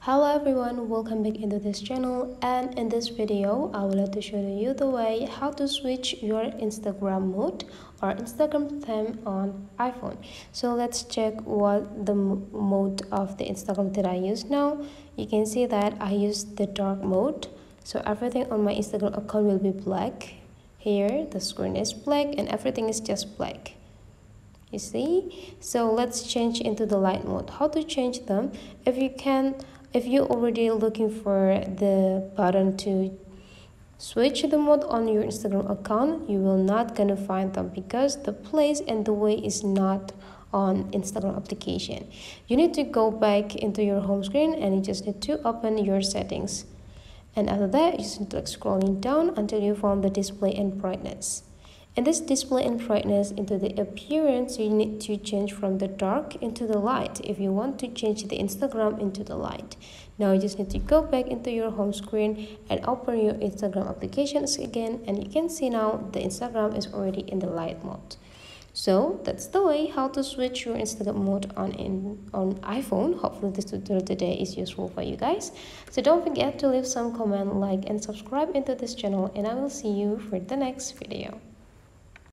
Hello everyone, welcome back into this channel, and in this video I would like to show you the way how to switch your Instagram mode or Instagram theme on iPhone. So let's check what the mode of the Instagram that I use now. You can see that I use the dark mode, so everything on my Instagram account will be black. Here the screen is black and everything is just black. You see, so let's change into the light mode. How to change them? If you're already looking for the button to switch the mode on your Instagram account, you will not gonna find them because the place and the way is not on Instagram application. You need to go back into your home screen and you just need to open your settings, and after that you just need to scrolling down until you find the display and brightness. In this display and brightness, into the appearance, you need to change from the dark into the light if you want to change the Instagram into the light. Now you just need to go back into your home screen and open your Instagram applications again, and you can see now the Instagram is already in the light mode. So that's the way how to switch your Instagram mode on iPhone. Hopefully this tutorial today is useful for you guys. So don't forget to leave some comment, like and subscribe into this channel, and I will see you for the next video.